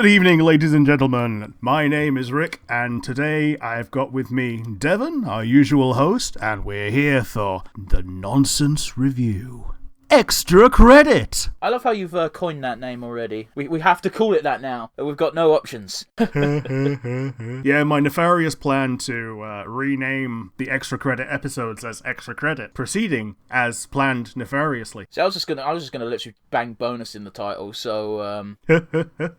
Good evening, ladies and gentlemen. My name is Rick, and today I've got with me Devon, our usual host, and we're here for the Nonsense Review. Extra credit! I love how you've coined that name already. We have to call it that now. We've got no options. Yeah, my nefarious plan to rename the extra credit episodes as extra credit, proceeding as planned nefariously. See, I was just gonna literally bang bonus in the title. So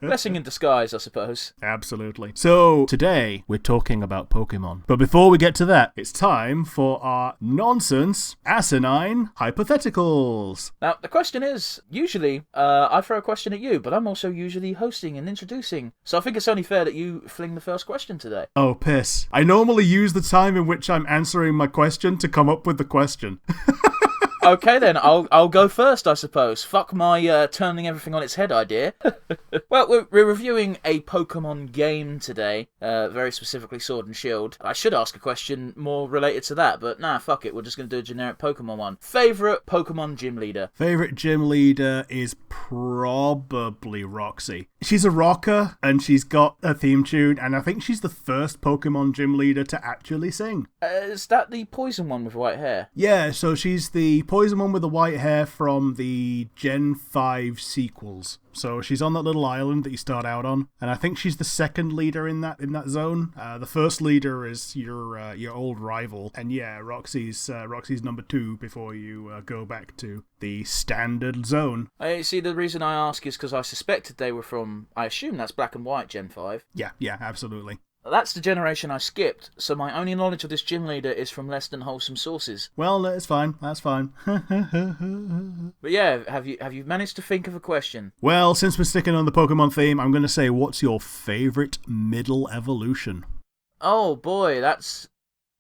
blessing in disguise, I suppose. Absolutely. So today we're talking about Pokemon, but before we get to that, it's time for our nonsense, asinine hypotheticals. Now, the question is, usually, I throw a question at you, but I'm also usually hosting and introducing, so I think it's only fair that you fling the first question today. Oh, piss. I normally use the time in which I'm answering my question to come up with the question. Okay then, I'll go first, I suppose. Fuck my turning everything on its head idea. Well, we're reviewing a Pokemon game today, very specifically Sword and Shield. I should ask a question more related to that, but nah, fuck it, we're just going to do a generic Pokemon one. Favourite Pokemon gym leader? Favourite gym leader is probably Roxy. She's a rocker, and she's got a theme tune, and I think she's the first Pokemon gym leader to actually sing. Is that the poison one with white hair? Yeah, so she's the poison one with the white hair from the Gen 5 sequels. So she's on that little island that you start out on, and I think she's the second leader in that zone. The first leader is your old rival, and yeah, Roxy's number 2 before you go back to the standard zone. I see. The reason I ask is because I suspected they were from. I assume that's Black and White Gen 5. Yeah, absolutely. That's the generation I skipped, so my only knowledge of this gym leader is from less than wholesome sources. Well, that's fine. But yeah, have you managed to think of a question? Well, since we're sticking on the Pokemon theme, I'm going to say, what's your favourite middle evolution? Oh boy, that's...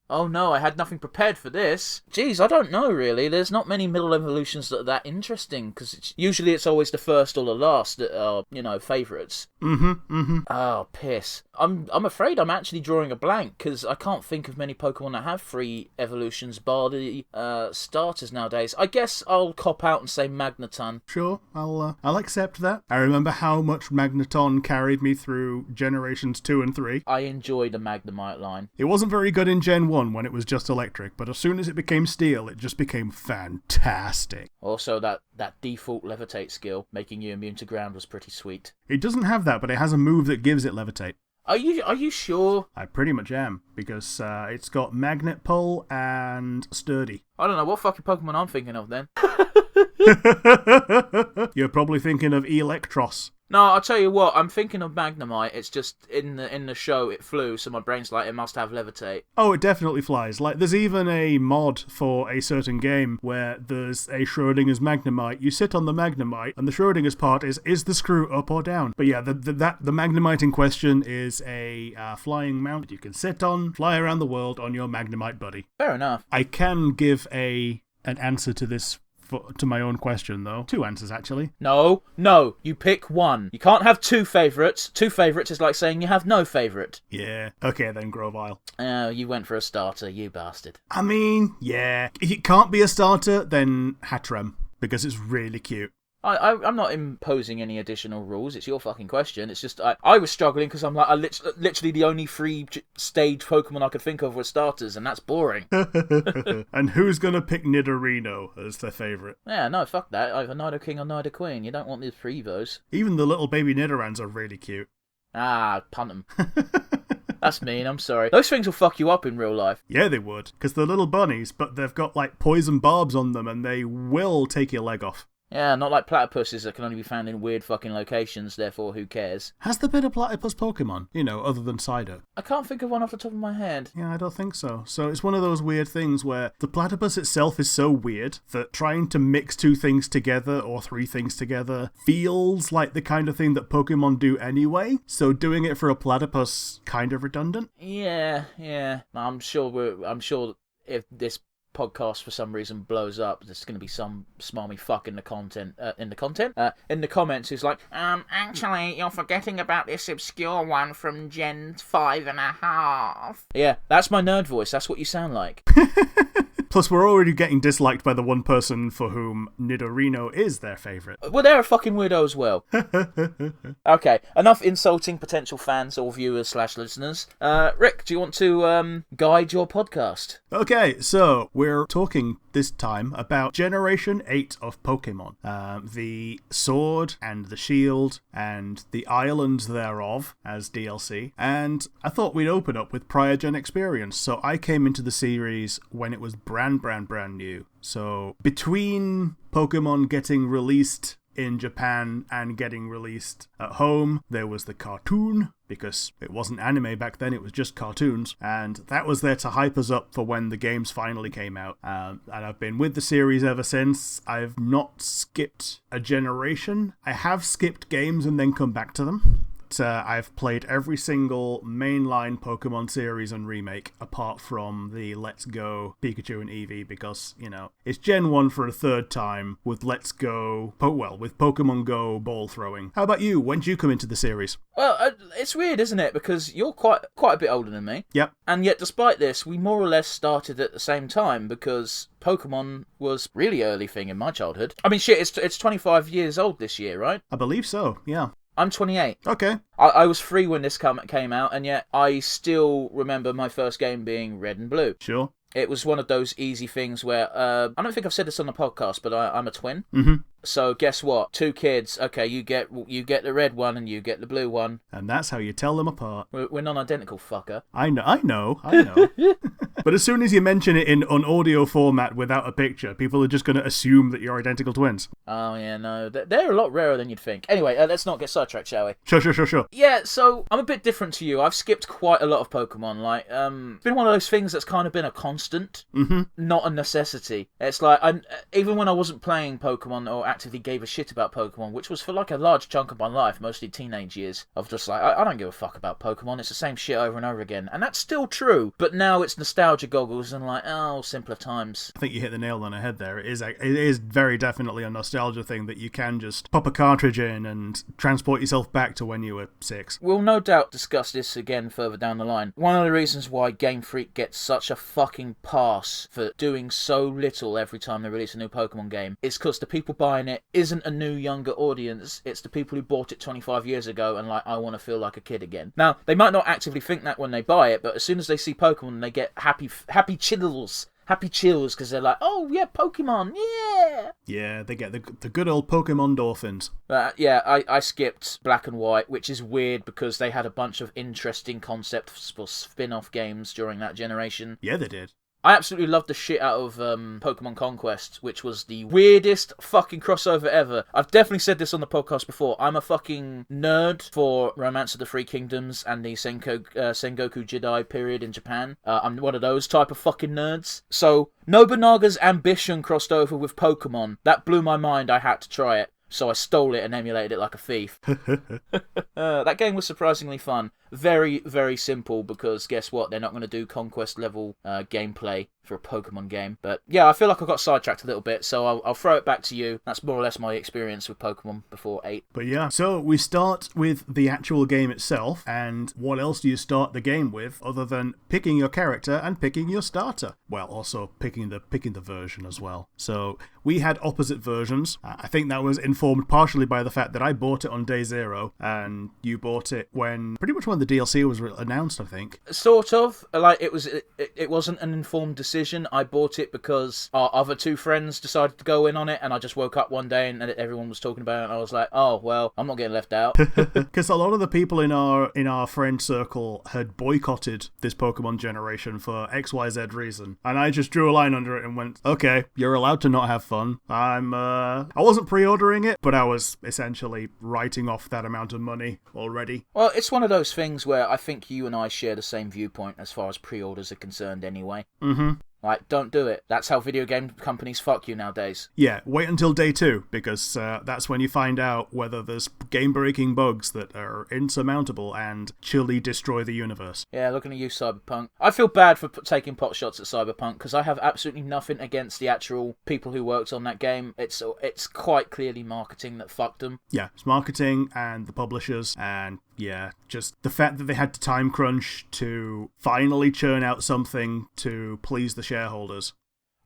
Oh no, I had nothing prepared for this. Jeez, I don't know really. There's not many middle evolutions that are that interesting, because usually it's always the first or the last that are, favourites. Oh, piss. I'm afraid I'm actually drawing a blank, because I can't think of many Pokemon that have 3 evolutions, bar the starters nowadays. I guess I'll cop out and say Magneton. Sure, I'll accept that. I remember how much Magneton carried me through generations 2 and 3. I enjoy the Magnemite line. It wasn't very good in Gen 1 when it was just electric, but as soon as it became steel, it just became fantastic. Also, that default levitate skill, making you immune to ground, was pretty sweet. It doesn't have that, but it has a move that gives it levitate. Are you sure? I pretty much am, because it's got Magnet Pull and Sturdy. I don't know what fucking Pokemon I'm thinking of then. You're probably thinking of Electros. No, I'll tell you what, I'm thinking of Magnemite. It's just in the show it flew, so my brain's like, it must have levitate. Oh, it definitely flies. Like, there's even a mod for a certain game where there's a Schrodinger's Magnemite. You sit on the Magnemite, and the Schrodinger's part is the screw up or down? But yeah, the Magnemite in question is a flying mount you can sit on, fly around the world on your Magnemite buddy. Fair enough. I can give an answer to this to my own question, though. 2 answers, actually. No, you pick one. You can't have 2 favourites. 2 favourites is like saying you have no favourite. Yeah. Okay, then, Grovyle. You went for a starter, you bastard. I mean, yeah. If it can't be a starter, then Hattrem, because it's really cute. I'm not imposing any additional rules. It's your fucking question. It's just I was struggling because I'm like literally the only 3 stage Pokemon I could think of were starters, and that's boring. And who's gonna pick Nidorino as their favourite? Yeah, no, fuck that. Either Nidoking or Nidoqueen. You don't want the 3 of those. Even the little baby Nidorans are really cute. Punt them. That's mean, I'm sorry. Those things will fuck you up in real life. Yeah, they would, because they're little bunnies, but they've got like poison barbs on them, and they will take your leg off. Yeah, not like platypuses that can only be found in weird fucking locations, therefore who cares? Has there been a platypus Pokemon, other than Psyduck? I can't think of one off the top of my head. Yeah, I don't think so. So it's one of those weird things where the platypus itself is so weird that trying to mix 2 things together or 3 things together feels like the kind of thing that Pokemon do anyway, so doing it for a platypus kind of redundant. Yeah. I'm sure if this podcast for some reason blows up, there's going to be some smarmy fuck in the comments who's like, actually, you're forgetting about this obscure one from Gen 5.5. Yeah, that's my nerd voice. That's what you sound like. Plus, we're already getting disliked by the one person for whom Nidorino is their favourite. Well, they're a fucking weirdo as well. Okay, enough insulting potential fans or viewers / listeners. Rick, do you want to guide your podcast? Okay, so we're talking this time about Generation 8 of Pokemon. The Sword and the Shield and the islands thereof as DLC. And I thought we'd open up with prior gen experience. So I came into the series when it was brand new. So between Pokemon getting released in Japan and getting released at home, there was the cartoon, because it wasn't anime back then, it was just cartoons, and that was there to hype us up for when the games finally came out. And I've been with the series ever since. I've not skipped a generation. I have skipped games and then come back to them. I've played every single mainline Pokemon series and remake, apart from the Let's Go Pikachu and Eevee, because, you know, it's Gen 1 for a third time with Let's Go, with Pokemon Go ball throwing. How about you? When did you come into the series? Well, it's weird, isn't it? Because you're quite a bit older than me. Yep. And yet, despite this, we more or less started at the same time, because Pokemon was really early thing in my childhood. I mean, shit, it's 25 years old this year, right? I believe so, yeah. I'm 28. Okay. I was 3 when this came out, and yet I still remember my first game being Red and Blue. Sure. It was one of those easy things where, I don't think I've said this on the podcast, but I'm a twin. Mm-hmm. So guess what? 2 kids. Okay, you get the red one and you get the blue one. And that's how you tell them apart. We're non-identical, fucker. I know. But as soon as you mention it in an audio format without a picture, people are just going to assume that you're identical twins. Oh, yeah, no. They're a lot rarer than you'd think. Anyway, let's not get sidetracked, shall we? Sure. Yeah, so I'm a bit different to you. I've skipped quite a lot of Pokemon. Like, it's been one of those things that's kind of been a constant, not a necessity. It's like, even when I wasn't playing Pokemon or actively gave a shit about Pokemon, which was for like a large chunk of my life, mostly teenage years, of just like, I don't give a fuck about Pokemon. It's the same shit over and over again. And that's still true. But now it's nostalgia goggles and like, oh, simpler times. I think you hit the nail on the head there. It is very definitely a nostalgia thing that you can just pop a cartridge in and transport yourself back to when you were 6. We'll no doubt discuss this again further down the line. One of the reasons why Game Freak gets such a fucking pass for doing so little every time they release a new Pokemon game is because the people buying it isn't a new younger audience. It's the people who bought it 25 years ago and like, I want to feel like a kid again. Now, they might not actively think that when they buy it, but as soon as they see Pokemon, they get happy chills because they're like, oh yeah, Pokemon, yeah. Yeah, they get the good old Pokemon dolphins. Yeah, I skipped Black and White, which is weird because they had a bunch of interesting concepts for spin-off games during that generation. Yeah, they did. I absolutely loved the shit out of Pokemon Conquest, which was the weirdest fucking crossover ever. I've definitely said this on the podcast before. I'm a fucking nerd for Romance of the Three Kingdoms and the Sengoku Jidai period in Japan. I'm one of those type of fucking nerds. So, Nobunaga's ambition crossed over with Pokemon. That blew my mind. I had to try it. So I stole it and emulated it like a thief. That game was surprisingly fun. Very, very simple because guess what? They're not going to do conquest level gameplay for a Pokemon game. But yeah, I feel like I got sidetracked a little bit, so I'll throw it back to you. That's more or less my experience with Pokemon before 8. But yeah, so we start with the actual game itself, and what else do you start the game with other than picking your character and picking your starter? Well, also picking the version as well. So we had opposite versions. I think that was informed partially by the fact that I bought it on day 0, and you bought it pretty much when the DLC was announced, I think. Sort of. Like, it wasn't an informed decision. I bought it because our other 2 friends decided to go in on it, and I just woke up one day and everyone was talking about it, and I was like, oh, well, I'm not getting left out. Because a lot of the people in our friend circle had boycotted this Pokemon generation for XYZ reason, and I just drew a line under it and went, okay, you're allowed to not have fun. I wasn't pre-ordering it, but I was essentially writing off that amount of money already. Well, it's one of those things where I think you and I share the same viewpoint as far as pre-orders are concerned anyway. Mm-hmm. Like, don't do it. That's how video game companies fuck you nowadays. Yeah, wait until day 2, because that's when you find out whether there's game-breaking bugs that are insurmountable and chilly destroy the universe. Yeah, looking at you, Cyberpunk. I feel bad for taking pot shots at Cyberpunk, because I have absolutely nothing against the actual people who worked on that game. It's quite clearly marketing that fucked them. Yeah, it's marketing and the publishers, and yeah, just the fact that they had to time crunch to finally churn out something to please the shareholders.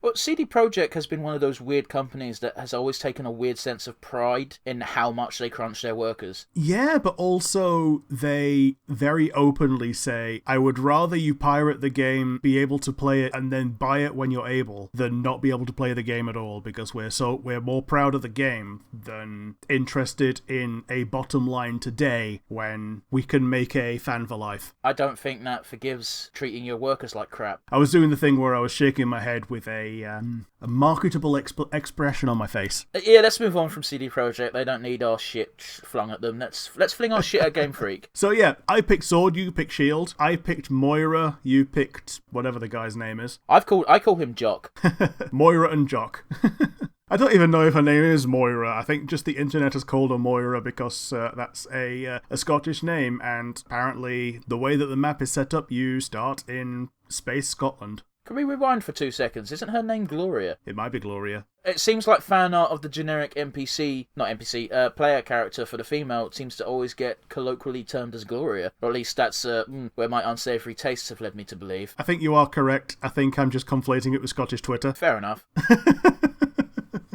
Well, CD Projekt has been one of those weird companies that has always taken a weird sense of pride in how much they crunch their workers. Yeah, but also they very openly say, I would rather you pirate the game, be able to play it, and then buy it when you're able, than not be able to play the game at all, because we're more proud of the game than interested in a bottom line today when we can make a fan for life. I don't think that forgives treating your workers like crap. I was doing the thing where I was shaking my head with a marketable expression on my face. Yeah, let's move on from CD Projekt. They don't need our shit flung at them. Let's fling our shit at Game Freak. So yeah, I picked Sword, you picked Shield. I picked Moira, you picked whatever the guy's name is. I call him Jock. Moira and Jock. I don't even know if her name is Moira. I think just the internet has called her Moira because that's a Scottish name, and apparently the way that the map is set up, you start in Space Scotland. Can we rewind for 2 seconds? Isn't her name Gloria? It might be Gloria. It seems like fan art of the generic player character for the female. It seems to always get colloquially termed as Gloria. Or at least that's where my unsavoury tastes have led me to believe. I think you are correct. I think I'm just conflating it with Scottish Twitter. Fair enough.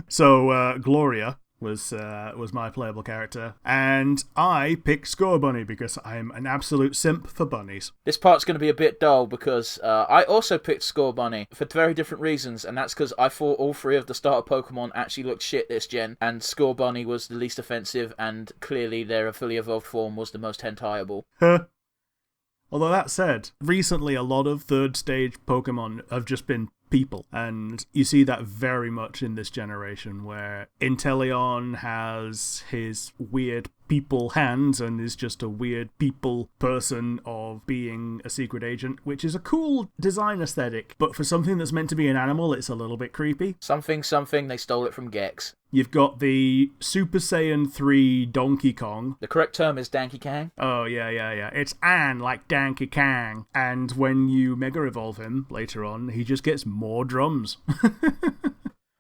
So, Gloria was my playable character, and I picked Score Bunny because I'm an absolute simp for bunnies. This part's going to be a bit dull because I also picked Score Bunny for very different reasons, and that's because I thought all three of the starter Pokemon actually looked shit this gen, and Score Bunny was the least offensive, and clearly their fully evolved form was the most hentaiable. Although that said, recently a lot of third stage Pokemon have just been people, and you see that very much in this generation, where Inteleon has his weird people hands and is just a weird people person of being a secret agent, which is a cool design aesthetic, but for something that's meant to be an animal, it's a little bit creepy. Something, they stole it from Gex. You've got the Super Saiyan 3 Donkey Kong. The correct term is Donkey Kong. Oh, yeah. It's Anne like Donkey Kong. And when you Mega Evolve him later on, he just gets more drums.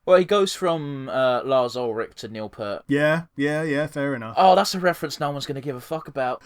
Well, he goes from Lars Ulrich to Neil Peart. Yeah, fair enough. Oh, that's a reference no one's going to give a fuck about.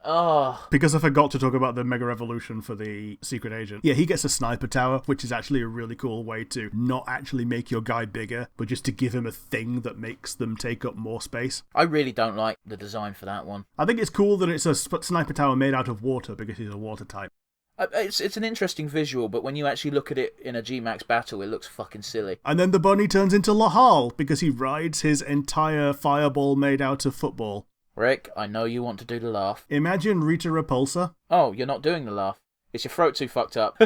Oh. Because I forgot to talk about the Mega Evolution for the Secret Agent. Yeah, he gets a sniper tower, which is actually a really cool way to not actually make your guy bigger, but just to give him a thing that makes them take up more space. I really don't like the design for that one. I think it's cool that it's a sniper tower made out of water because he's a water type. It's an interesting visual, but when you actually look at it in a G-Max battle, it looks fucking silly. And then the bunny turns into Lahal because he rides his entire fireball made out of football. Rick, I know you want to do the laugh. Imagine Rita Repulsa. Oh, you're not doing the laugh. Is your throat too fucked up?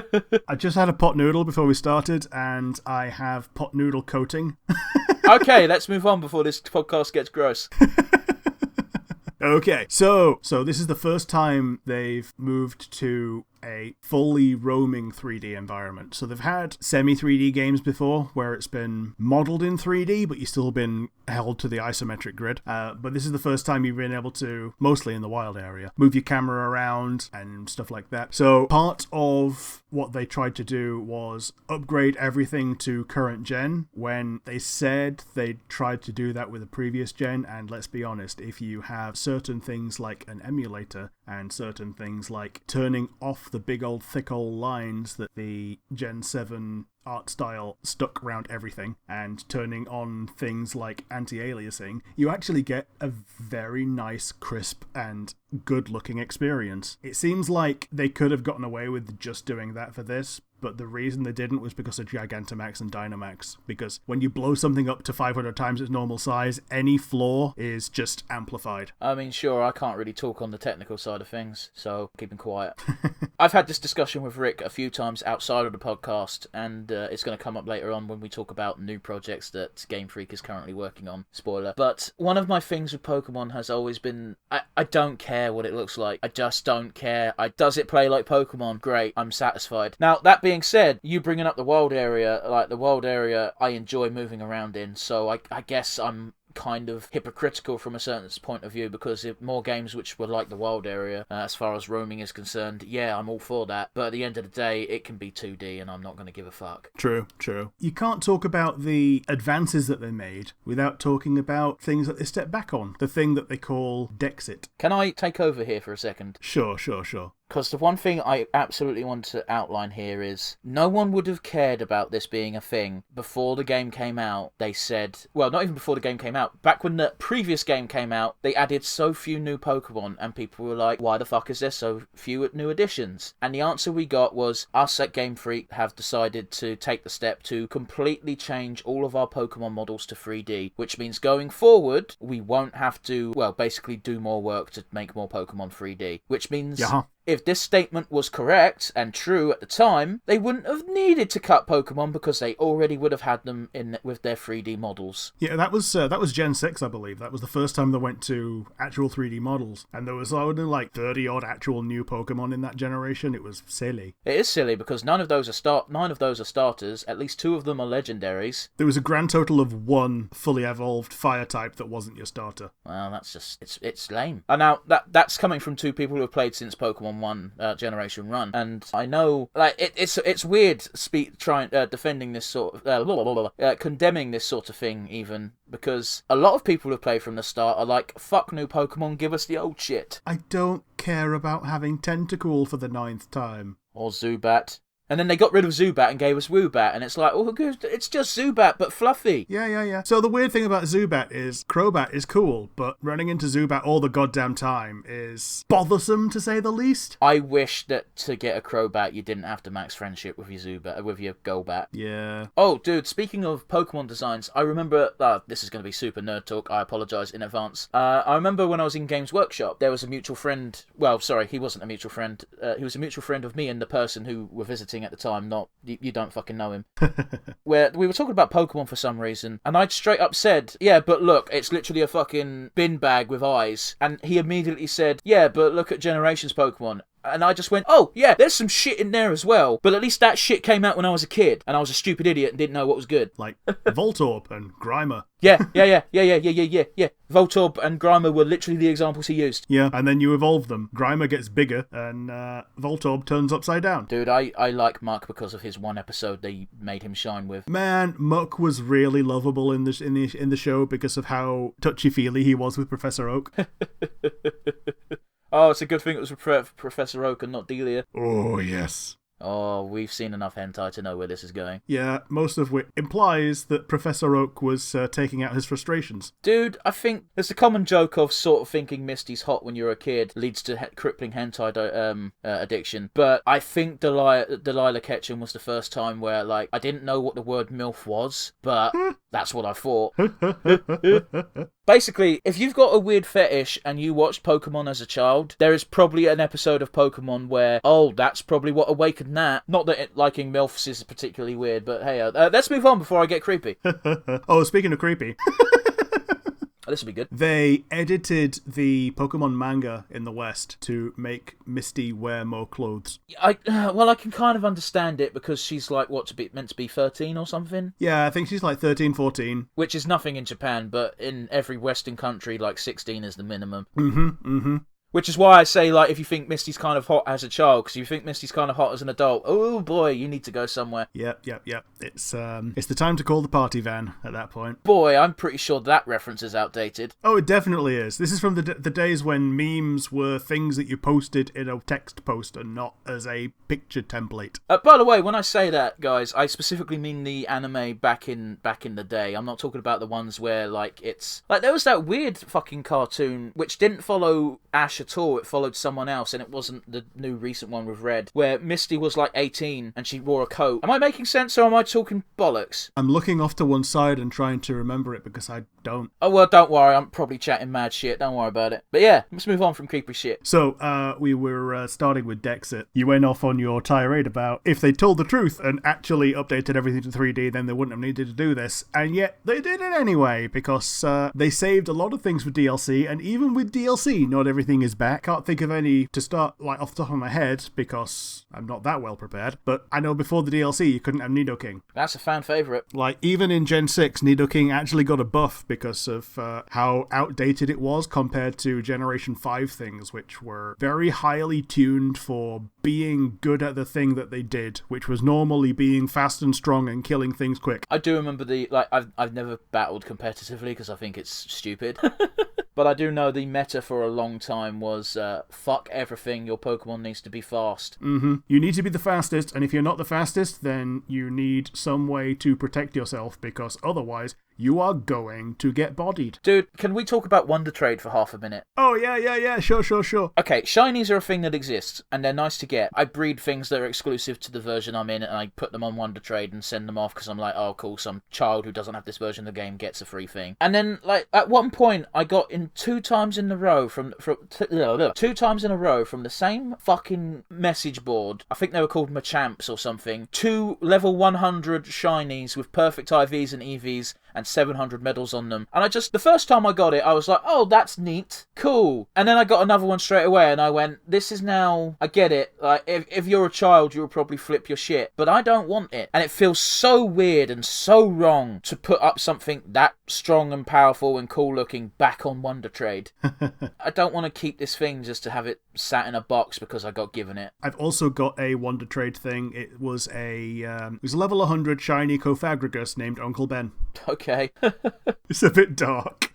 I just had a pot noodle before we started, and I have pot noodle coating. Okay, let's move on before this podcast gets gross. Okay, so this is the first time they've moved to a fully roaming 3D environment. So they've had semi-3D games before where it's been modeled in 3D, but you've still been held to the isometric grid. But this is the first time you've been able to, mostly in the wild area, move your camera around and stuff like that. So part of what they tried to do was upgrade everything to current gen when they said they tried to do that with a previous gen. And let's be honest, if you have certain things like an emulator and certain things like turning off the big old thick old lines that the Gen 7 art style stuck around everything and turning on things like anti-aliasing, you actually get a very nice, crisp and good looking experience. It seems like they could have gotten away with just doing that for this, but the reason they didn't was because of Gigantamax and Dynamax, because when you blow something up to 500 times its normal size, any flaw is just amplified. I mean, sure, I can't really talk on the technical side of things, so keeping quiet. I've had this discussion with Rick a few times outside of the podcast, and it's going to come up later on when we talk about new projects that Game Freak is currently working on. Spoiler. But one of my things with Pokemon has always been, I don't care what it looks like. I just don't care. Does it play like Pokemon? Great, I'm satisfied. Now, that being said, you bringing up the wild area, I enjoy moving around in, so I guess I'm kind of hypocritical from a certain point of view, because if more games which were like the wild area as far as roaming is concerned, yeah, I'm all for that, but at the end of the day it can be 2D and I'm not going to give a fuck. True. You can't talk about the advances that they made without talking about things that they stepped back on, the thing that they call Dexit. Can I take over here for a second? Sure. Because the one thing I absolutely want to outline here is no one would have cared about this being a thing before the game came out. They said, well, not even before the game came out. Back when the previous game came out, they added so few new Pokemon, and people were like, why the fuck is there so few new additions? And the answer we got was, us at Game Freak have decided to take the step to completely change all of our Pokemon models to 3D, which means going forward, we won't have to, well, basically do more work to make more Pokemon 3D, which means... Yeah. If this statement was correct and true at the time, they wouldn't have needed to cut Pokemon because they already would have had them in with their 3D models. Yeah, that was Gen 6, I believe. That was the first time they went to actual 3D models. And there was only like 30-odd actual new Pokemon in that generation. It was silly. It is silly because none of those are starters. At least 2 of them are legendaries. There was a grand total of 1 fully evolved fire type that wasn't your starter. Well, that's just... It's lame. And now, that's coming from 2 people who have played since Pokemon 1 generation run, and I know like it's weird defending this sort of condemning this sort of thing, even because a lot of people who play from the start are like, fuck new Pokemon, give us the old shit. I don't care about having Tentacool for the 9th time. Or Zubat. And then they got rid of Zubat and gave us Woobat, and it's like, oh, it's just Zubat, but fluffy. Yeah. So the weird thing about Zubat is Crobat is cool, but running into Zubat all the goddamn time is bothersome, to say the least. I wish that to get a Crobat, you didn't have to max friendship with your Zubat, with your Golbat. Yeah. Oh, dude, speaking of Pokemon designs, I remember... this is going to be super nerd talk, I apologise in advance. I remember when I was in Games Workshop, there was a mutual friend... Well, sorry, he wasn't a mutual friend. He was a mutual friend of me and the person who were visiting at the time, not you don't fucking know him. Where we were talking about Pokemon for some reason, and I'd straight up said, yeah, but look, it's literally a fucking bin bag with eyes. And he immediately said, yeah, but look at Generations Pokemon. And I just went, oh, yeah, there's some shit in there as well. But at least that shit came out when I was a kid, and I was a stupid idiot and didn't know what was good. Like Voltorb and Grimer. Yeah. Voltorb and Grimer were literally the examples he used. Yeah, and then you evolve them. Grimer gets bigger, and Voltorb turns upside down. Dude, I like Muck because of his one episode they made him shine with. Man, Muck was really lovable in the show because of how touchy-feely he was with Professor Oak. Oh, it's a good thing it was Professor Oak and not Delia. Oh, yes. Oh, we've seen enough hentai to know where this is going. Yeah, most of which implies that Professor Oak was taking out his frustrations. Dude, I think there's a common joke of sort of thinking Misty's hot when you're a kid leads to crippling hentai addiction. But I think Delilah Ketchum was the first time where, like, I didn't know what the word MILF was, but that's what I thought. Basically, if you've got a weird fetish and you watched Pokemon as a child, there is probably an episode of Pokemon where, oh, that's probably what awakened that. Not that liking MILFs is particularly weird, but hey, let's move on before I get creepy. Oh, speaking of creepy... This will be good. They edited the Pokemon manga in the West to make Misty wear more clothes. I can kind of understand it because she's like, meant to be 13 or something? Yeah, I think she's like 13, 14. Which is nothing in Japan, but in every Western country, like 16 is the minimum. Which is why I say, like, if you think Misty's kind of hot as a child, because if you think Misty's kind of hot as an adult, oh boy, you need to go somewhere. Yep. It's the time to call the party van at that point. Boy, I'm pretty sure that reference is outdated. Oh, it definitely is. This is from the days when memes were things that you posted in a text post and not as a picture template. By the way, when I say that, guys, I specifically mean the anime back in the day. I'm not talking about the ones where, like, it's... Like, there was that weird fucking cartoon which didn't follow Ash at all. It followed someone else, and it wasn't the new recent one with Red, where Misty was like 18 and she wore a coat. Am I making sense, or am I talking bollocks? I'm looking off to one side and trying to remember it because I don't. Oh, well, don't worry, I'm probably chatting mad shit, don't worry about it. But yeah, let's move on from creepy shit. So, we were starting with Dexit. You went off on your tirade about if they told the truth and actually updated everything to 3D, then they wouldn't have needed to do this, and yet they did it anyway, because they saved a lot of things with DLC, and even with DLC, not everything is back. Can't think of any to start, like, off the top of my head, because I'm not that well prepared, but I know before the DLC you couldn't have Nidoking. That's a fan favourite. Like, even in Gen 6, Nidoking actually got a buff because of how outdated it was compared to Generation 5 things, which were very highly tuned for being good at the thing that they did, which was normally being fast and strong and killing things quick. I do remember I've never battled competitively because I think it's stupid. But I do know the meta for a long time was, fuck everything, your Pokemon needs to be fast. You need to be the fastest, and if you're not the fastest, then you need some way to protect yourself, because otherwise you are going to get bodied. Dude, can we talk about Wonder Trade for half a minute? Oh, yeah, sure. Okay, shinies are a thing that exists, and they're nice to get. I breed things that are exclusive to the version I'm in, and I put them on Wonder Trade and send them off because I'm like, oh, cool, some child who doesn't have this version of the game gets a free thing. And then, like, at one point, I got in 2 times in a row from the same fucking message board. I think they were called Machamps or something. 2 level 100 shinies with perfect IVs and EVs and 700 medals on them. And the first time I got it, I was like, oh, that's neat. Cool. And then I got another one straight away, and I went, this is now, I get it. Like, if you're a child, you'll probably flip your shit. But I don't want it. And it feels so weird and so wrong to put up something that strong and powerful and cool looking back on Wonder Trade. I don't want to keep this thing just to have it sat in a box because I got given it. I've also got a Wonder Trade thing. It was a level 100 shiny Cofagrigus named Uncle Ben. Okay. It's a bit dark.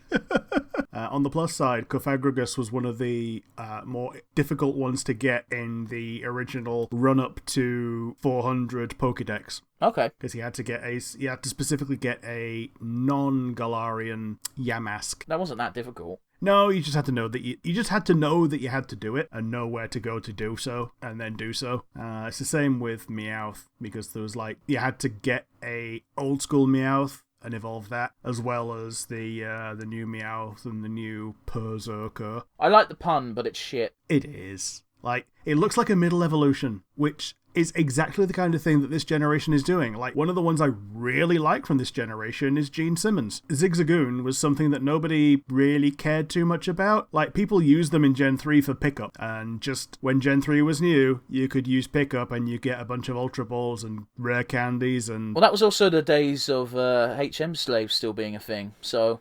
On the plus side, Cofagrigus was one of the more difficult ones to get in the original run-up to 400 Pokédex. Okay. Because he had to specifically get a non-Galarian Yamask. That wasn't that difficult. No, you just had to know that you had to do it and know where to go to do so, and then do so. It's the same with Meowth, because there was you had to get a old school Meowth and evolve that, as well as the new Meowth and the new Berserker. I like the pun, but it's shit. It is. It looks like a middle evolution, which is exactly the kind of thing that this generation is doing. One of the ones I really like from this generation is Gene Simmons. Zigzagoon was something that nobody really cared too much about. People used them in Gen 3 for pickup, and just when Gen 3 was new, you could use pickup and you get a bunch of Ultra Balls and rare candies and... Well, that was also the days of HM slaves still being a thing, so...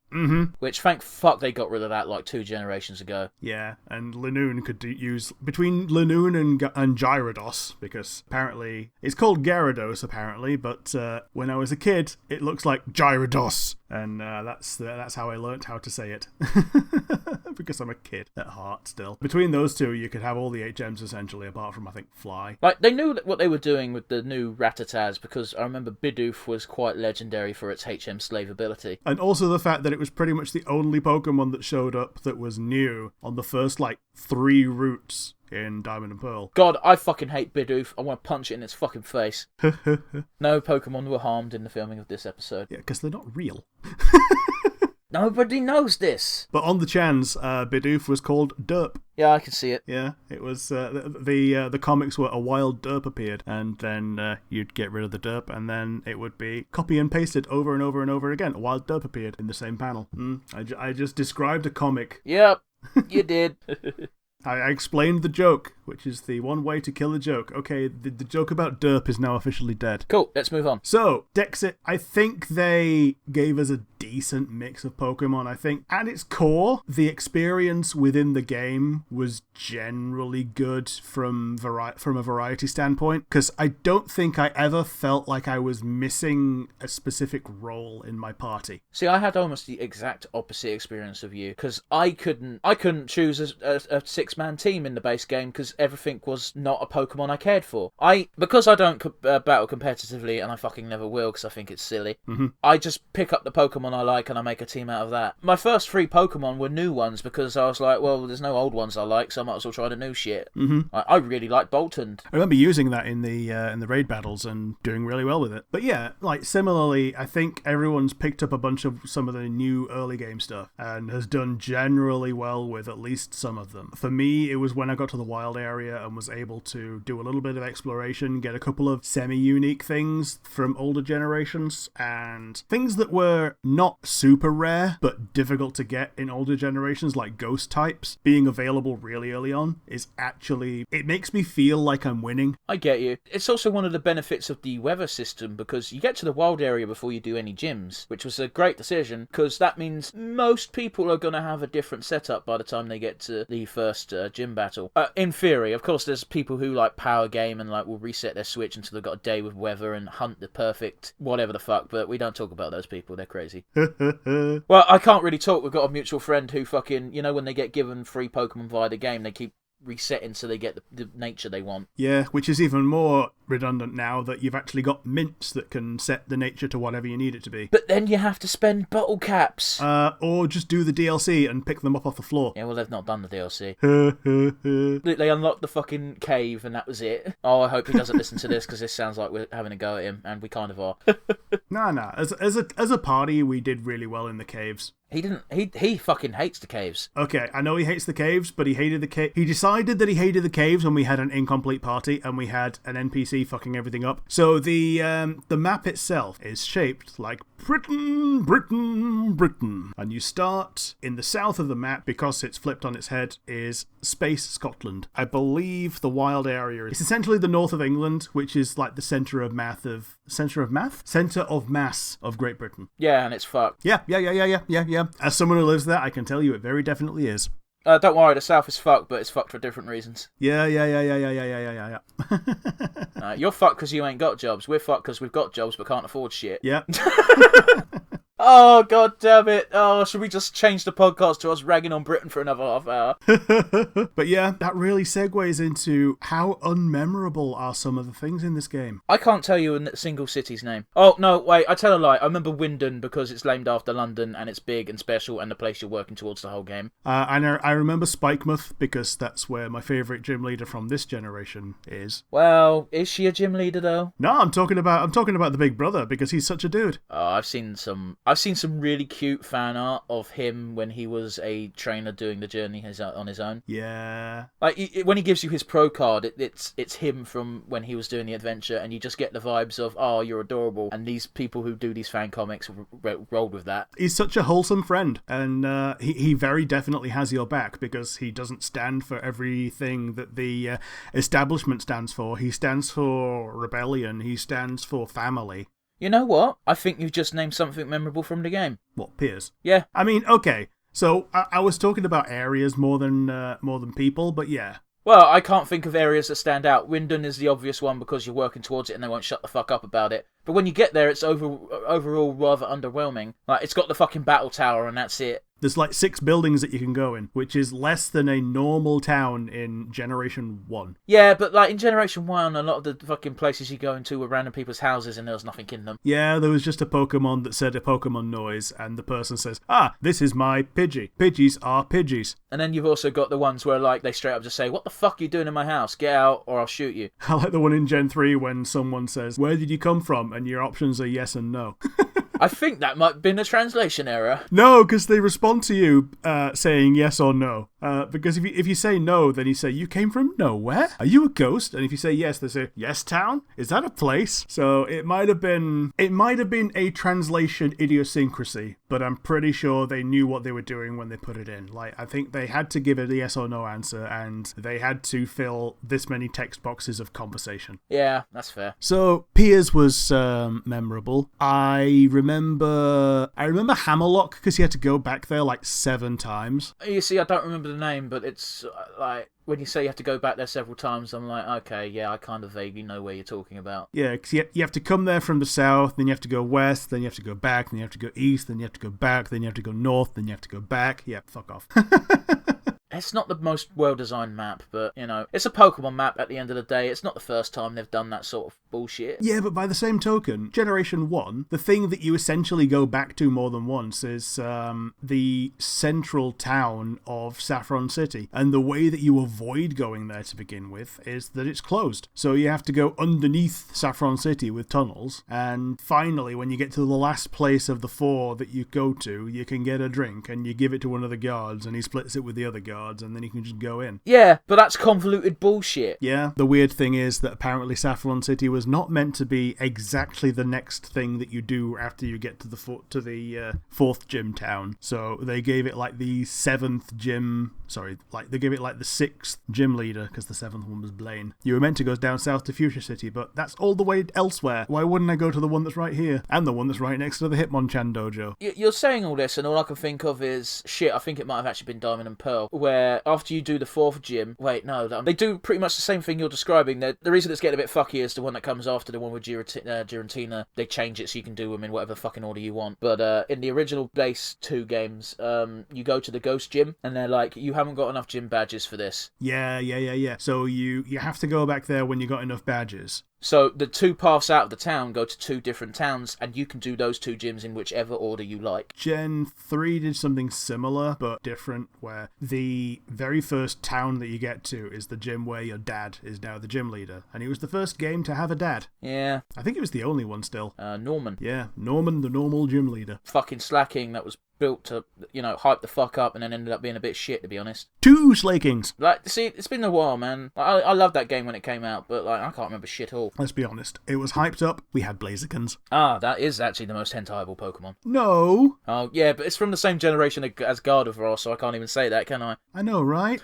Which, thank fuck, they got rid of that 2 generations ago. Yeah, and Linoon could use... Between Linoon and Gyarados, because apparently it's called Gyarados apparently, but when I was a kid it looks like Gyarados, and that's how I learnt how to say it. Because I'm a kid at heart still. Between those two you could have all the HMs essentially, apart from I think Fly. They knew what they were doing with the new Rattatas, because I remember Bidoof was quite legendary for its HM slave ability. And also the fact that it was pretty much the only Pokemon that showed up that was new on the first 3 routes in Diamond and Pearl. God, I fucking hate Bidoof. I want to punch it in its fucking face. No Pokemon were harmed in the filming of this episode. Yeah, because they're not real. Nobody knows this. But on the chance, Bidoof was called Derp. Yeah, I can see it. Yeah, it was the comics were a wild Derp appeared, and then you'd get rid of the Derp, and then it would be copy and pasted over and over and over again. A wild Derp appeared in the same panel. I just described a comic. Yep, you did. I explained the joke, which is the one way to kill a joke. Okay, the joke about Derp is now officially dead. Cool, let's move on. So, Dexit, I think they gave us a decent mix of Pokemon. I think at its core, the experience within the game was generally good from a variety standpoint, because I don't think I ever felt like I was missing a specific role in my party. See, I had almost the exact opposite experience of you, because I couldn't choose a 6-man team in the base game because everything was not a Pokemon I cared for. Because I don't battle competitively, and I fucking never will because I think it's silly, I just pick up the Pokemon I like and I make a team out of that. My first 3 Pokemon were new ones because I was like, well, there's no old ones I like, so I might as well try the new shit. I really like Boltund. I remember using that in the raid battles and doing really well with it. But yeah, similarly, I think everyone's picked up a bunch of some of the new early game stuff and has done generally well with at least some of them. For me, it was when I got to the wild area and was able to do a little bit of exploration, get a couple of semi-unique things from older generations, and things that were not super rare but difficult to get in older generations, like ghost types, being available really early on is actually, it makes me feel like I'm winning. I get you. It's also one of the benefits of the weather system, because you get to the wild area before you do any gyms, which was a great decision, because that means most people are going to have a different setup by the time they get to the first first gym battle. In theory, of course, there's people who like power game and like will reset their Switch until they've got a day with weather and hunt the perfect whatever the fuck, but we don't talk about those people. They're crazy. Well, I can't really talk. We've got a mutual friend who fucking, when they get given free Pokemon via the game, they keep resetting so they get the nature they want. Yeah, which is even more redundant now that you've actually got mints that can set the nature to whatever you need it to be. But then you have to spend bottle caps. Or just do the DLC and pick them up off the floor. Yeah, well, they've not done the DLC. They unlocked the fucking cave and that was it. Oh, I hope he doesn't listen to this because this sounds like we're having a go at him, and we kind of are. Nah. As a party, we did really well in the caves. He didn't. He fucking hates the caves. Okay, I know he hates the caves, but he hated the cave. He decided that he hated the caves when we had an incomplete party and we had an NPC fucking everything up. So the map itself is shaped like Britain, and you start in the south of the map because it's flipped on its head is Space Scotland. I believe the wild area is essentially the north of England, which is like the centre of mass of Great Britain. Yeah, and it's fucked. Yeah. As someone who lives there, I can tell you it very definitely is. Don't worry, the south is fucked, but it's fucked for different reasons. Yeah. You're fucked because you ain't got jobs. We're fucked because we've got jobs but can't afford shit. Yeah. Oh, god damn it. Oh, should we just change the podcast to us ragging on Britain for another half hour? But yeah, that really segues into how unmemorable are some of the things in this game. I can't tell you a single city's name. Oh, no, wait, I tell a lie. I remember Windon because it's named after London and it's big and special and the place you're working towards the whole game. And I remember Spikemuth because that's where my favourite gym leader from this generation is. Well, is she a gym leader though? No, I'm talking about the big brother because he's such a dude. Oh, I've seen some really cute fan art of him when he was a trainer doing the journey on his own. Yeah. Like, when he gives you his pro card, it's him from when he was doing the adventure, and you just get the vibes of, oh, you're adorable, and these people who do these fan comics rolled with that. He's such a wholesome friend, and he very definitely has your back because he doesn't stand for everything that the establishment stands for. He stands for rebellion. He stands for family. You know what? I think you've just named something memorable from the game. What, Piers? Yeah. I mean, okay. So I was talking about areas more than people, but yeah. Well, I can't think of areas that stand out. Windon is the obvious one because you're working towards it and they won't shut the fuck up about it. But when you get there, it's overall rather underwhelming. Like, it's got the fucking battle tower and that's it. There's like 6 buildings that you can go in, which is less than a normal town in Generation 1. Yeah, but like in Generation 1, a lot of the fucking places you go into were random people's houses and there was nothing in them. Yeah, there was just a Pokemon that said a Pokemon noise, and the person says, this is my Pidgey. Pidgeys are Pidgeys. And then you've also got the ones where like they straight up just say, what the fuck are you doing in my house? Get out or I'll shoot you. I like the one in Gen 3 when someone says, where did you come from? And your options are yes and no. I think that might have been a translation error. No, because they respond to you saying yes or no. Because if you say no, then you say, you came from nowhere? Are you a ghost? And if you say yes, they say, yes, town? Is that a place? So it might have been a translation idiosyncrasy, but I'm pretty sure they knew what they were doing when they put it in. Like, I think they had to give it a yes or no answer, and they had to fill this many text boxes of conversation. Yeah, that's fair. So Piers was memorable. I remember Hammerlock because he had to go back there like 7 times. You see, I don't remember the name, but it's like when you say you have to go back there several times, I'm like, okay, yeah, I kind of vaguely know where you're talking about. Yeah, because you have to come there from the south, then you have to go west, then you have to go back, then you have to go east, then you have to go back, then you have to go north, then you have to go back. Yeah, fuck off. It's not the most well-designed map, but, it's a Pokemon map at the end of the day. It's not the first time they've done that sort of bullshit. Yeah, but by the same token, Generation 1, the thing that you essentially go back to more than once is the central town of Saffron City. And the way that you avoid going there to begin with is that it's closed. So you have to go underneath Saffron City with tunnels. And finally, when you get to the last place of the 4 that you go to, you can get a drink and you give it to one of the guards and he splits it with the other guards. And then you can just go in. Yeah, but that's convoluted bullshit. Yeah, the weird thing is that apparently Saffron City was not meant to be exactly the next thing that you do after you get to the 4th gym town. So they gave it like the 7th gym. Sorry, they gave it like the 6th gym leader because the 7th one was Blaine. You were meant to go down south to Fuchsia City, but that's all the way elsewhere. Why wouldn't I go to the one that's right here and the one that's right next to the Hitmonchan dojo? You're saying all this, and all I can think of is shit. I think it might have actually been Diamond and Pearl, where where after you do the 4th gym... Wait, no, they do pretty much the same thing you're describing. The reason it's getting a bit fucky is the one that comes after the one with Giratina. They change it so you can do them in whatever fucking order you want. But in the original base 2 games, you go to the Ghost Gym, and they're like, you haven't got enough gym badges for this. Yeah. So you have to go back there when you got enough badges. So the 2 paths out of the town go to 2 different towns, and you can do those 2 gyms in whichever order you like. Gen 3 did something similar, but different, where the very first town that you get to is the gym where your dad is now the gym leader. And it was the first game to have a dad. Yeah. I think it was the only one still. Norman. Yeah, Norman, the normal gym leader. Fucking slacking that was built to, hype the fuck up and then ended up being a bit shit, to be honest. 2 Slakings. Like, see, it's been a while, man. I loved that game when it came out, but, I can't remember shit all. Let's be honest. It was hyped up. We had Blazikens. Ah, that is actually the most hentaiable Pokemon. No. Oh, yeah, but it's from the same generation as Gardevoir, so I can't even say that, can I? I know, right?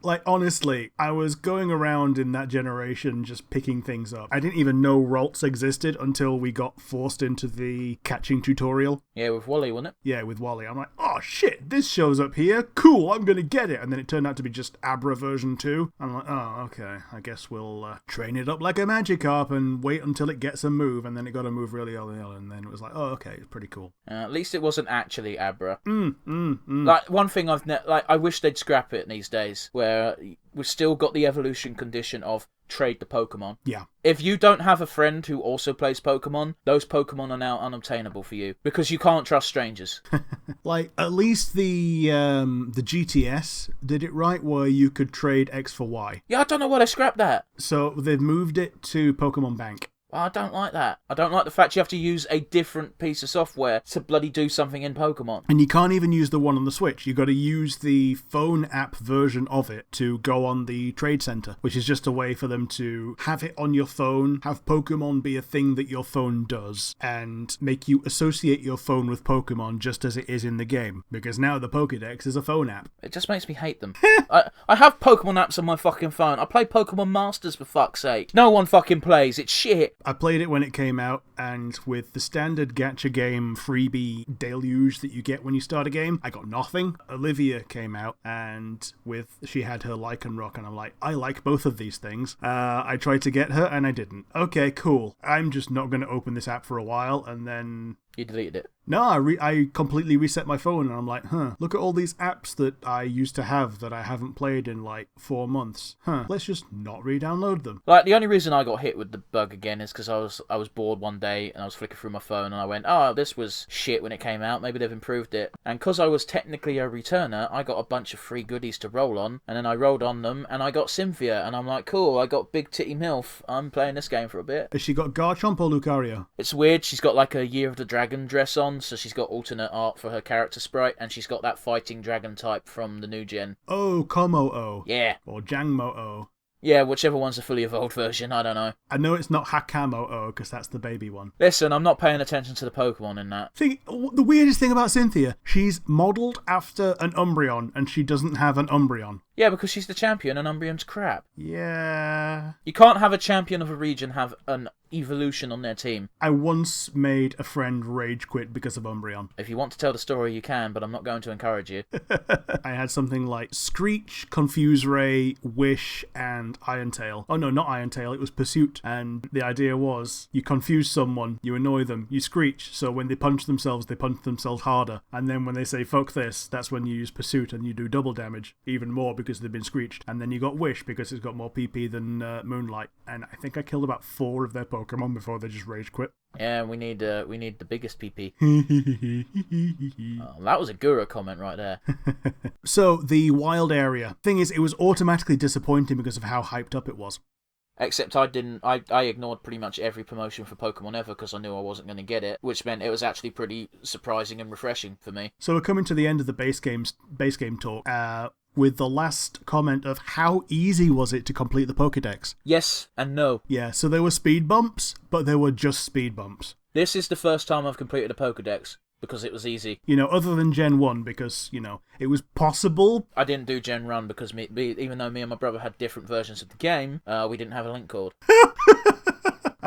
Like, honestly, I was going around in that generation just picking things up. I didn't even know Ralts existed until we got forced into the catching tutorial. Yeah, with Wally, wasn't it? Yeah, with Wally. I'm like, oh shit, this shows up here. Cool, I'm gonna get it. And then it turned out to be just Abra version 2. I'm like, oh, okay. I guess we'll train it up like a Magikarp and wait until it gets a move. And then it got a move really early on. And then it was like, oh, okay, it's pretty cool. At least it wasn't actually Abra. Like, one thing I wish they'd scrap it these days, where we've still got the evolution condition of trade the Pokemon. Yeah. If you don't have a friend who also plays Pokemon, those Pokemon are now unobtainable for you because you can't trust strangers. Like, at least the GTS did it right, where you could trade X for Y. Yeah, I don't know why they scrapped that. So they've moved it to Pokemon Bank. I don't like that. I don't like the fact you have to use a different piece of software to bloody do something in Pokemon. And you can't even use the one on the Switch. You've got to use the phone app version of it to go on the trade center, which is just a way for them to have it on your phone, have Pokemon be a thing that your phone does, and make you associate your phone with Pokemon just as it is in the game. Because now the Pokédex is a phone app. It just makes me hate them. I have Pokemon apps on my fucking phone. I play Pokemon Masters, for fuck's sake. No one fucking plays. It's shit. I played it when it came out, and with the standard gacha game freebie deluge that you get when you start a game, I got nothing. Olivia came out, and she had her Lycanroc, and I'm like, I like both of these things. I tried to get her, and I didn't. Okay, cool. I'm just not going to open this app for a while, and then... You deleted it. No, I completely reset my phone, and I'm like, look at all these apps that I used to have that I haven't played in like 4 months. Let's just not re-download them. Like, the only reason I got hit with the bug again is because I was bored one day and I was flicking through my phone and I went, oh, this was shit when it came out. Maybe they've improved it. And because I was technically a returner, I got a bunch of free goodies to roll on, and then I rolled on them and I got Cynthia, and I'm like, cool, I got Big Titty MILF. I'm playing this game for a bit. Has she got Garchomp or Lucario? It's weird. She's got like a Year of the Dragon dress on, so she's got alternate art for her character sprite, and she's got that fighting dragon type from the new gen. Oh, Komo-O. Yeah. Or Jangmo-O. Yeah, whichever one's the fully evolved version, I don't know. I know it's not Hakamo-O, because that's the baby one. Listen, I'm not paying attention to the Pokemon in that. The weirdest thing about Cynthia, she's modelled after an Umbreon, and she doesn't have an Umbreon. Yeah, because she's the champion and Umbreon's crap. Yeah. You can't have a champion of a region have an evolution on their team. I once made a friend rage quit because of Umbreon. If you want to tell the story, you can, but I'm not going to encourage you. I had something like Screech, Confuse Ray, Wish, and Iron Tail. Oh no, not Iron Tail, it was Pursuit. And the idea was, you confuse someone, you annoy them, you Screech, so when they punch themselves harder. And then when they say, fuck this, that's when you use Pursuit and you do double damage, even more because they've been Screeched. And then you got Wish because it's got more PP than Moonlight. And I think I killed about 4 of their Pokemon before they just rage quit. Yeah, we need the biggest PP. Oh, that was a Guru comment right there. So, the wild area. Thing is, it was automatically disappointing because of how hyped up it was. Except I ignored pretty much every promotion for Pokemon ever because I knew I wasn't going to get it, which meant it was actually pretty surprising and refreshing for me. So we're coming to the end of the base game talk. With the last comment of how easy was it to complete the Pokédex? Yes and no. Yeah, so there were speed bumps, but there were just speed bumps. This is the first time I've completed a Pokédex because it was easy. Other than Gen 1, because, it was possible. I didn't do Gen 1 because even though me and my brother had different versions of the game, we didn't have a link cord.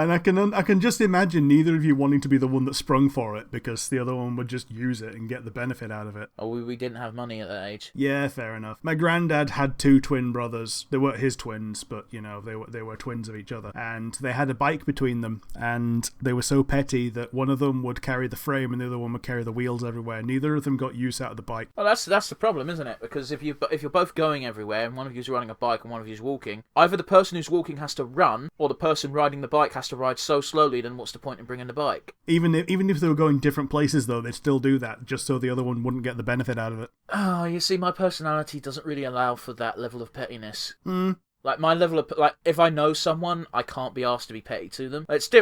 And I can just imagine neither of you wanting to be the one that sprung for it, because the other one would just use it and get the benefit out of it. Oh, we didn't have money at that age. Yeah, fair enough. My granddad had 2 twin brothers. They weren't his twins, but, you know, they were twins of each other. And they had a bike between them, and they were so petty that one of them would carry the frame and the other one would carry the wheels everywhere. Neither of them got use out of the bike. Well, that's the problem, isn't it? Because if you're both going everywhere and one of you's running a bike and one of you's walking, either the person who's walking has to run, or the person riding the bike has to ride so slowly, then what's the point in bringing the bike? Even if they were going different places, though, they'd still do that, just so the other one wouldn't get the benefit out of it. Oh, you see, my personality doesn't really allow for that level of pettiness. Like, my level of... Like, if I know someone, I can't be asked to be petty to them. It's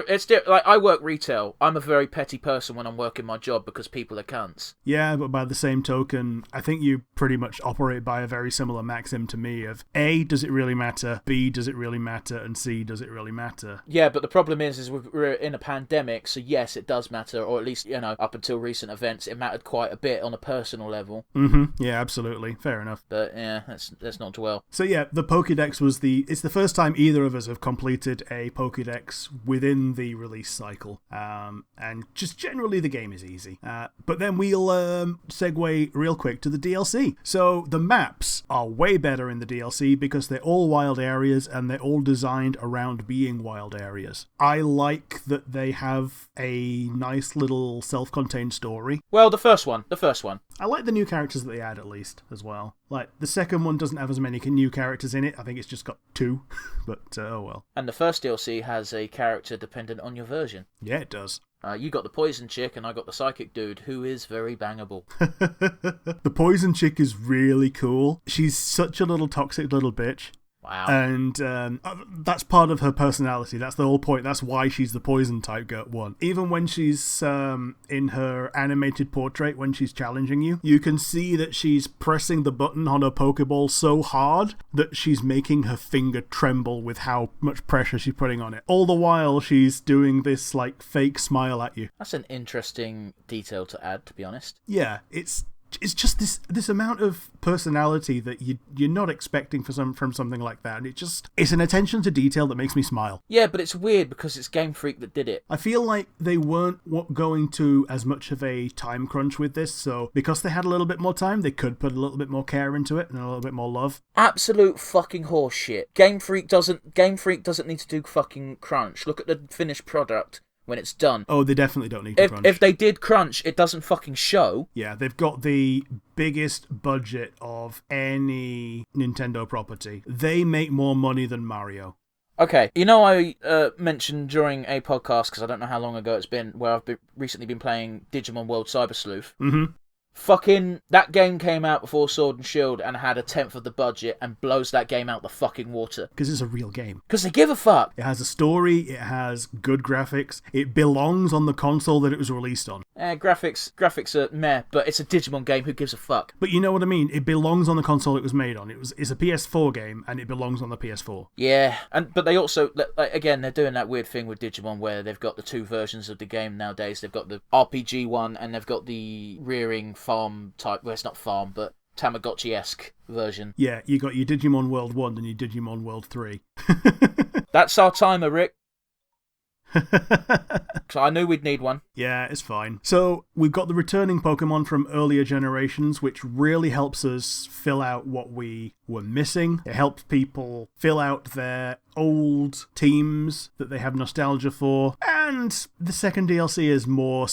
like, I work retail. I'm a very petty person when I'm working my job because people are cunts. Yeah, but by the same token, I think you pretty much operate by a very similar maxim to me of A, does it really matter? B, does it really matter? And C, does it really matter? Yeah, but the problem is we're in a pandemic, so yes, it does matter, or at least, you know, up until recent events, it mattered quite a bit on a personal level. Yeah, absolutely. Fair enough. But, yeah, let's not dwell. So, yeah, the Pokédex was it's the first time either of us have completed a Pokédex within the release cycle. And just generally the game is easy. But then we'll segue real quick to the DLC. So the maps are way better in the DLC because they're all wild areas and they're all designed around being wild areas. I like that they have a nice little self-contained story. Well, the first one. I like the new characters that they add, at least, as well. Like, the second one doesn't have as many new characters in it. I think it's just got 2. But, oh well. And the first DLC has a character dependent on your version. Yeah, it does. You got the poison chick and I got the psychic dude, who is very bangable. The poison chick is really cool. She's such a little toxic little bitch. Wow. And that's part of her personality. That's the whole point. That's why she's the poison type one. Even when she's in her animated portrait, when she's challenging you, you can see that she's pressing the button on her Pokeball so hard that she's making her finger tremble with how much pressure she's putting on it. All the while, she's doing this like fake smile at you. That's an interesting detail to add, to be honest. Yeah, it's just this amount of personality that you're not expecting from something like that. And it's an attention to detail that makes me smile. Yeah, but it's weird because it's Game Freak that did it. I feel like they weren't going to as much of a time crunch with this, so because they had a little bit more time, they could put a little bit more care into it and a little bit more love. Absolute fucking horseshit. Game Freak doesn't need to do fucking crunch. Look at the finished product when it's done. Oh, they definitely don't need to crunch. If they did crunch, it doesn't fucking show. Yeah, they've got the biggest budget of any Nintendo property. They make more money than Mario. Okay, you know I mentioned during a podcast, because I don't know how long ago it's been, where I've recently been playing Digimon World Cyber Sleuth. Fucking, that game came out before Sword and Shield and had 1/10 of the budget and blows that game out the fucking water. Because it's a real game. Because they give a fuck. It has a story, it has good graphics, it belongs on the console that it was released on. Graphics are meh, but it's a Digimon game, who gives a fuck? But you know what I mean, it belongs on the console it was made on. It's a PS4 game and it belongs on the PS4. Yeah, but they also, again, they're doing that weird thing with Digimon where they've got the 2 versions of the game nowadays. They've got the RPG one and they've got the rearing farm type, well, it's not farm, but Tamagotchi-esque version. Yeah, you got your Digimon World 1 and your Digimon World 3. That's our timer, Rick. So I knew we'd need one. Yeah, it's fine. So we've got the returning Pokemon from earlier generations, which really helps us fill out what we were missing. It helps people fill out their old teams that they have nostalgia for. And the second DLC is more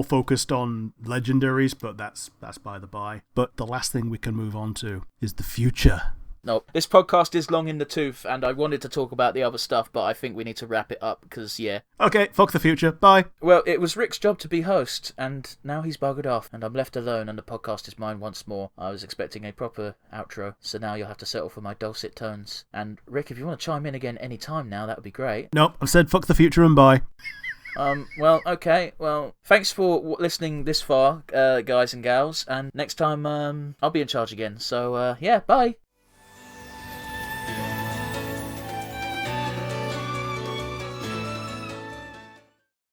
focused on legendaries, but that's by the by. But the last thing we can move on to is the future. No, this podcast is long in the tooth, and I wanted to talk about the other stuff, but I think we need to wrap it up, because, yeah. Okay, fuck the future, bye. Well, it was Rick's job to be host, and now he's buggered off, and I'm left alone, and the podcast is mine once more. I was expecting a proper outro, so now you'll have to settle for my dulcet tones. And, Rick, if you want to chime in again any time now, that would be great. Nope, I've said fuck the future and bye. Well, okay, well, thanks for listening this far, guys and gals, and next time, I'll be in charge again, so, yeah, bye.